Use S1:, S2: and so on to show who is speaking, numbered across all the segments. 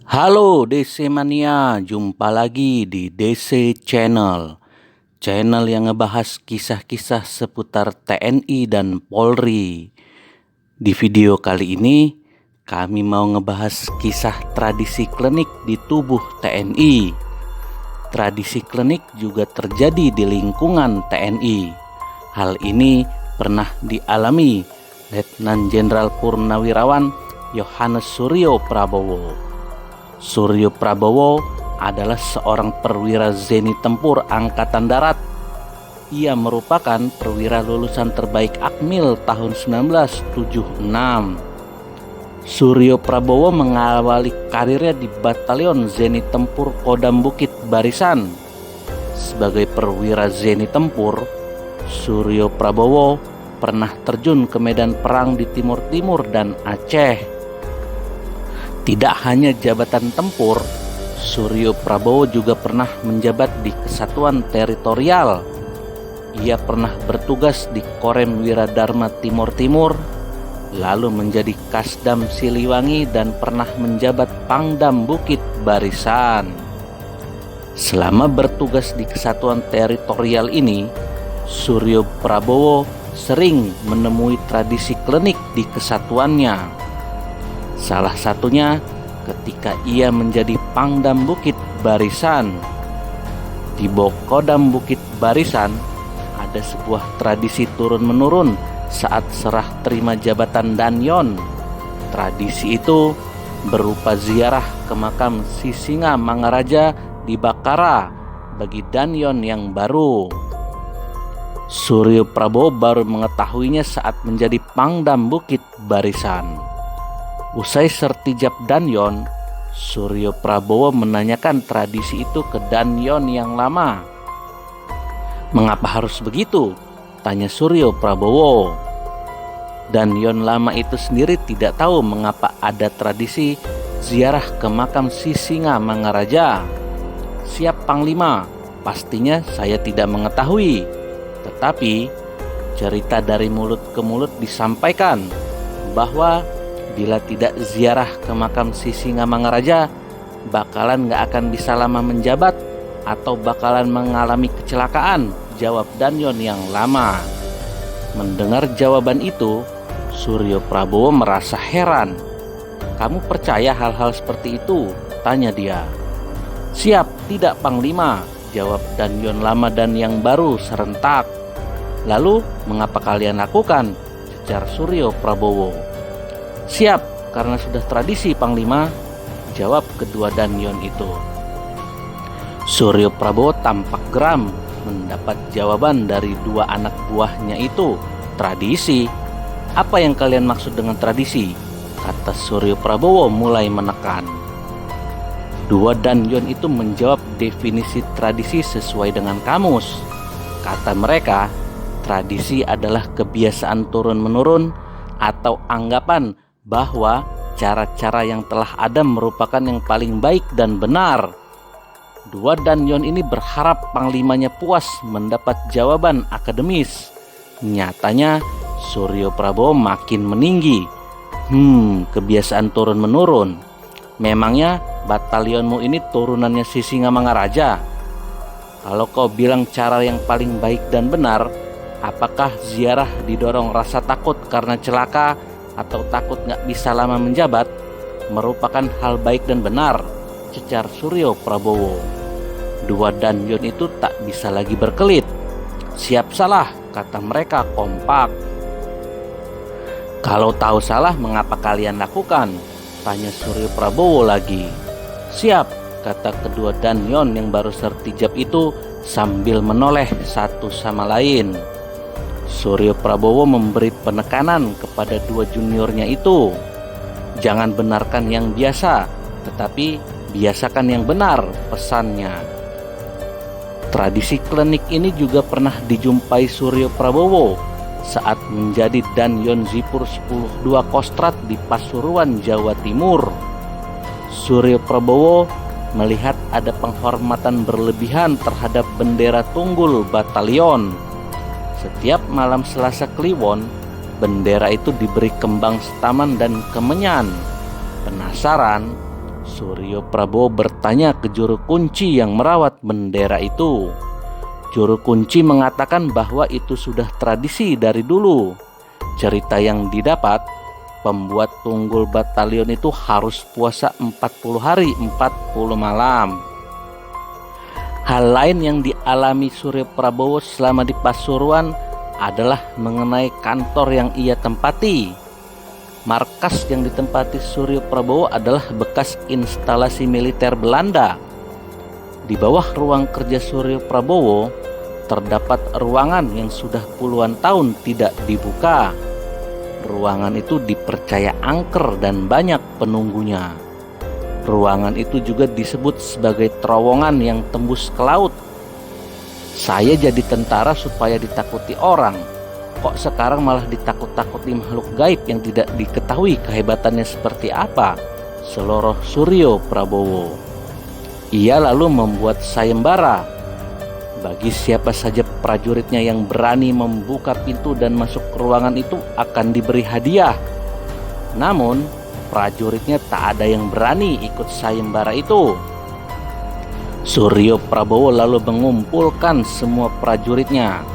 S1: Halo DC Mania, jumpa lagi di DC Channel. Channel yang ngebahas kisah-kisah seputar TNI dan Polri. Di video kali ini, kami mau ngebahas kisah tradisi klinik di tubuh TNI. Tradisi klinik juga terjadi di lingkungan TNI. Hal ini pernah dialami Letnan Jenderal Purnawirawan Yohanes Suryo Prabowo. Suryo Prabowo adalah seorang perwira Zeni Tempur Angkatan Darat. Ia merupakan perwira lulusan terbaik Akmil tahun 1976. Suryo Prabowo mengawali karirnya di Batalion Zeni Tempur Kodam Bukit Barisan. Sebagai perwira Zeni Tempur, Suryo Prabowo pernah terjun ke medan perang di Timur Timur dan Aceh. Tidak hanya jabatan tempur, Suryo Prabowo juga pernah menjabat di Kesatuan Teritorial. Ia pernah bertugas di Korem Wiradharma Timur Timur, lalu menjadi Kasdam Siliwangi dan pernah menjabat Pangdam Bukit Barisan. Selama bertugas di Kesatuan Teritorial ini, Suryo Prabowo sering menemui tradisi klinik di kesatuannya. Salah satunya ketika ia menjadi Pangdam Bukit Barisan. Di Kodam Bukit Barisan ada sebuah tradisi turun-menurun saat serah terima jabatan Danyon. Tradisi itu berupa ziarah ke makam Sisinga Mangaraja di Bakara bagi Danyon yang baru. Suryo Prabowo baru mengetahuinya saat menjadi Pangdam Bukit Barisan. Usai sertijab Danyon, Suryo Prabowo menanyakan tradisi itu ke Danyon yang lama. "Mengapa harus begitu?" tanya Suryo Prabowo. Danyon lama itu sendiri tidak tahu mengapa ada tradisi ziarah ke makam Sisinga Mangaraja. "Siap Panglima, pastinya saya tidak mengetahui. Tetapi cerita dari mulut ke mulut disampaikan bahwa bila tidak ziarah ke makam Sisinga Mangaraja, bakalan gak akan bisa lama menjabat atau bakalan mengalami kecelakaan," jawab Danyon yang lama. Mendengar jawaban itu, Suryo Prabowo merasa heran. "Kamu percaya hal-hal seperti itu?" tanya dia. "Siap, tidak Panglima," jawab Danyon lama dan yang baru serentak. "Lalu mengapa kalian lakukan?" cecar Suryo Prabowo. "Siap, karena sudah tradisi Panglima," jawab kedua Danyon itu. Suryo Prabowo tampak geram mendapat jawaban dari dua anak buahnya itu. "Tradisi? Apa yang kalian maksud dengan tradisi?" kata Suryo Prabowo mulai menekan. Dua Danyon itu menjawab definisi tradisi sesuai dengan kamus. Kata mereka, tradisi adalah kebiasaan turun-menurun atau anggapan bahwa cara-cara yang telah ada merupakan yang paling baik dan benar. Dua Danyon ini berharap panglimanya puas mendapat jawaban akademis. Nyatanya Suryo Prabowo makin meninggi. Kebiasaan turun-menurun. Memangnya batalionmu ini turunannya Sisinga Mangaraja? Kalau kau bilang cara yang paling baik dan benar, apakah ziarah didorong rasa takut karena celaka atau takut gak bisa lama menjabat merupakan hal baik dan benar, cecar Suryo Prabowo. Dua Danyon itu tak bisa lagi berkelit. "Siap salah," kata mereka kompak. "Kalau tahu salah, mengapa kalian lakukan?" tanya Suryo Prabowo lagi. "Siap," kata kedua Danyon yang baru sertijab itu sambil menoleh satu sama lain. Suryo Prabowo memberi penekanan kepada dua juniornya itu. "Jangan benarkan yang biasa, tetapi biasakan yang benar," pesannya. Tradisi klinik ini juga pernah dijumpai Suryo Prabowo saat menjadi Danyon Zipur 10-2 Kostrat di Pasuruan, Jawa Timur. Suryo Prabowo melihat ada penghormatan berlebihan terhadap bendera tunggul batalion. Setiap malam Selasa Kliwon, bendera itu diberi kembang setaman dan kemenyan. Penasaran, Suryo Prabowo bertanya ke juru kunci yang merawat bendera itu. Juru kunci mengatakan bahwa itu sudah tradisi dari dulu. Cerita yang didapat, pembuat Tunggul Batalion itu harus puasa 40 hari 40 malam. Hal lain yang dialami Suryo Prabowo selama di Pasuruan adalah mengenai kantor yang ia tempati. Markas yang ditempati Suryo Prabowo adalah bekas instalasi militer Belanda. Di bawah ruang kerja Suryo Prabowo terdapat ruangan yang sudah puluhan tahun tidak dibuka. Ruangan itu dipercaya angker dan banyak penunggunya. Ruangan itu juga disebut sebagai terowongan yang tembus ke laut. Saya jadi tentara supaya ditakuti orang. Kok sekarang malah ditakut-takuti makhluk gaib yang tidak diketahui kehebatannya seperti apa? Seloroh Suryo Prabowo. Ia lalu membuat sayembara. Bagi siapa saja prajuritnya yang berani membuka pintu dan masuk ke ruangan itu akan diberi hadiah. Namun prajuritnya tak ada yang berani ikut sayembara itu. Suryo Prabowo lalu mengumpulkan semua prajuritnya.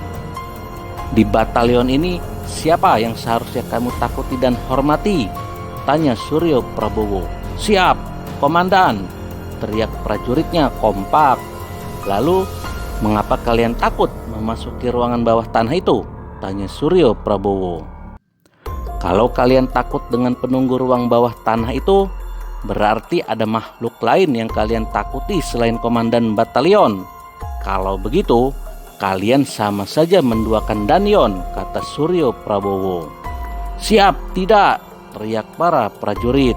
S1: Di batalion ini, siapa yang seharusnya kamu takuti dan hormati? Tanya Suryo Prabowo. Siap, komandan, teriak prajuritnya kompak. Lalu, mengapa kalian takut memasuki ruangan bawah tanah itu? Tanya Suryo Prabowo. Kalau kalian takut dengan penunggu ruang bawah tanah itu, berarti ada makhluk lain yang kalian takuti selain komandan batalion. Kalau begitu, kalian sama saja menduakan Danyon, kata Suryo Prabowo. Siap, tidak, teriak para prajurit.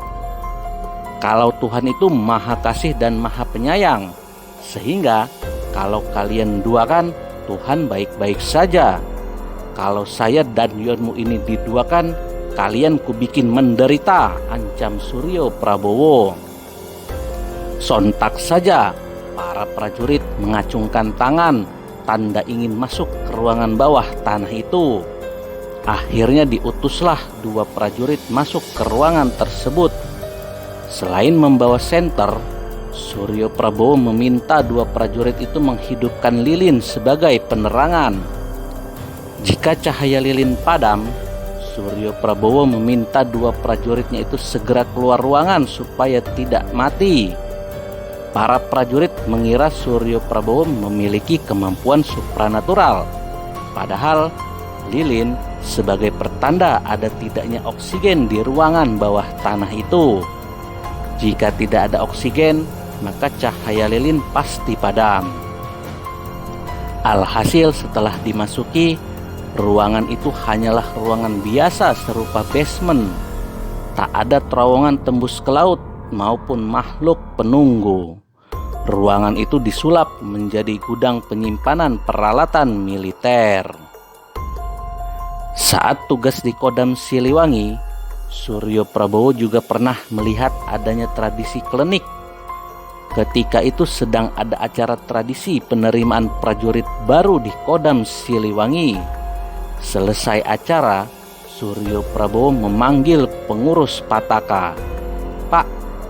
S1: Kalau Tuhan itu maha kasih dan maha penyayang, sehingga kalau kalian duakan, Tuhan baik-baik saja. Kalau saya Danyonmu ini diduakan, kalian kubikin menderita, ancam Suryo Prabowo. Sontak saja, para prajurit mengacungkan tangan, tanda ingin masuk ke ruangan bawah tanah itu. Akhirnya diutuslah 2 prajurit masuk ke ruangan tersebut. Selain membawa senter, Suryo Prabowo meminta 2 prajurit itu menghidupkan lilin sebagai penerangan. Jika cahaya lilin padam, Suryo Prabowo meminta 2 prajuritnya itu segera keluar ruangan supaya tidak mati. Para prajurit mengira Suryo Prabowo memiliki kemampuan supranatural. Padahal lilin sebagai pertanda ada tidaknya oksigen di ruangan bawah tanah itu. Jika tidak ada oksigen, maka cahaya lilin pasti padam. Alhasil setelah dimasuki, ruangan itu hanyalah ruangan biasa serupa basement. Tak ada terowongan tembus ke laut maupun makhluk penunggu. Ruangan itu disulap menjadi gudang penyimpanan peralatan militer. Saat tugas di Kodam Siliwangi, Suryo Prabowo juga pernah melihat adanya tradisi klenik. Ketika itu sedang ada acara tradisi penerimaan prajurit baru di Kodam Siliwangi. Selesai acara, Suryo Prabowo memanggil pengurus Pataka. Pak,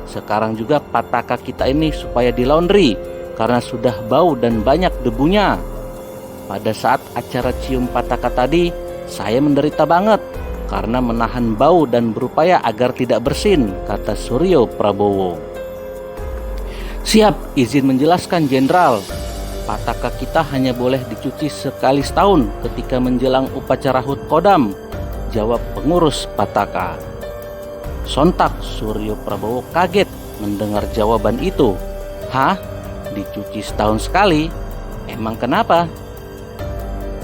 S1: sekarang juga pataka kita ini supaya dilaundry karena sudah bau dan banyak debunya. Pada saat acara cium pataka tadi, saya menderita banget karena menahan bau dan berupaya agar tidak bersin, kata Suryo Prabowo. Siap, izin menjelaskan Jenderal. Pataka kita hanya boleh dicuci sekali setahun ketika menjelang upacara HUT Kodam, jawab pengurus Pataka. Sontak Suryo Prabowo kaget mendengar jawaban itu. Hah? Dicuci setahun sekali? Emang kenapa?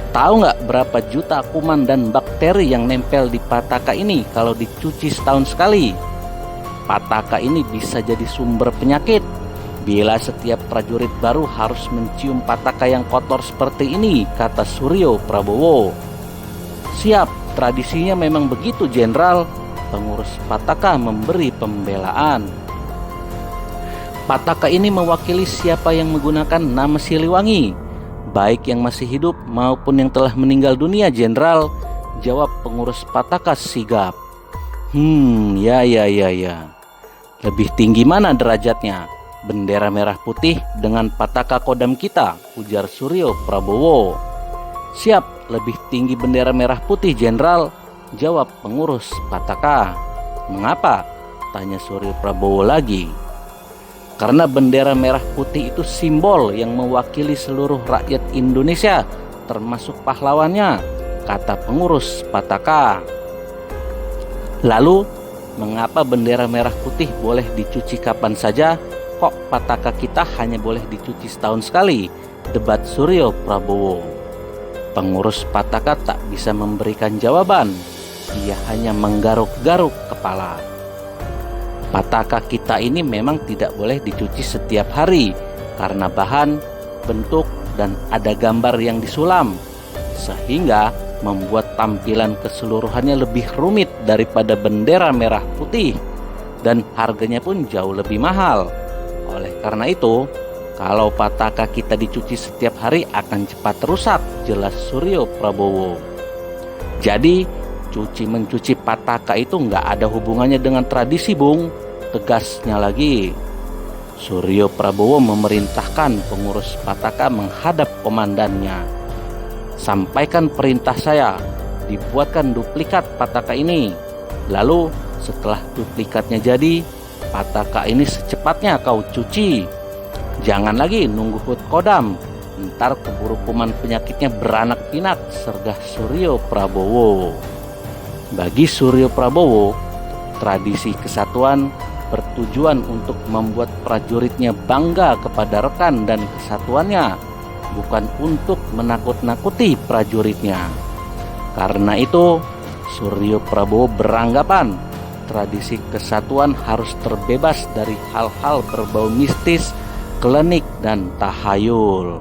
S1: Tahu nggak berapa juta kuman dan bakteri yang nempel di pataka ini kalau dicuci setahun sekali? Pataka ini bisa jadi sumber penyakit bila setiap prajurit baru harus mencium pataka yang kotor seperti ini, kata Suryo Prabowo. Siap, tradisinya memang begitu, Jenderal. Pengurus Pataka memberi pembelaan. Pataka ini mewakili siapa yang menggunakan nama Siliwangi, baik yang masih hidup maupun yang telah meninggal dunia, Jenderal, jawab pengurus Pataka sigap. Ya. Lebih tinggi mana derajatnya? Bendera merah putih dengan Pataka Kodam kita, ujar Suryo Prabowo. Siap, lebih tinggi bendera merah putih, Jenderal, jawab pengurus Pataka. Mengapa? Tanya Suryo Prabowo lagi. Karena bendera merah putih itu simbol yang mewakili seluruh rakyat Indonesia, termasuk pahlawannya, kata pengurus Pataka. Lalu, mengapa bendera merah putih boleh dicuci kapan saja? Kok Pataka kita hanya boleh dicuci setahun sekali? Debat Suryo Prabowo. Pengurus Pataka tak bisa memberikan jawaban. Ia hanya menggaruk-garuk kepala. Pataka kita ini memang tidak boleh dicuci setiap hari karena bahan, bentuk, dan ada gambar yang disulam, sehingga membuat tampilan keseluruhannya lebih rumit daripada bendera merah putih, dan harganya pun jauh lebih mahal. Oleh karena itu, kalau Pataka kita dicuci setiap hari akan cepat rusak, jelas Suryo Prabowo. Jadi, mencuci Pataka itu nggak ada hubungannya dengan tradisi, Bung, tegasnya lagi. Suryo Prabowo memerintahkan pengurus Pataka menghadap komandannya. Sampaikan perintah saya, dibuatkan duplikat Pataka ini. Lalu setelah duplikatnya jadi, Pataka ini secepatnya kau cuci. Jangan lagi nunggu HUT Kodam, ntar keburu kuman penyakitnya beranak pinak, sergah Suryo Prabowo. Bagi Suryo Prabowo, tradisi kesatuan bertujuan untuk membuat prajuritnya bangga kepada rekan dan kesatuannya, bukan untuk menakut-nakuti prajuritnya. Karena itu, Suryo Prabowo beranggapan tradisi kesatuan harus terbebas dari hal-hal berbau mistis, klinik, dan tahayul.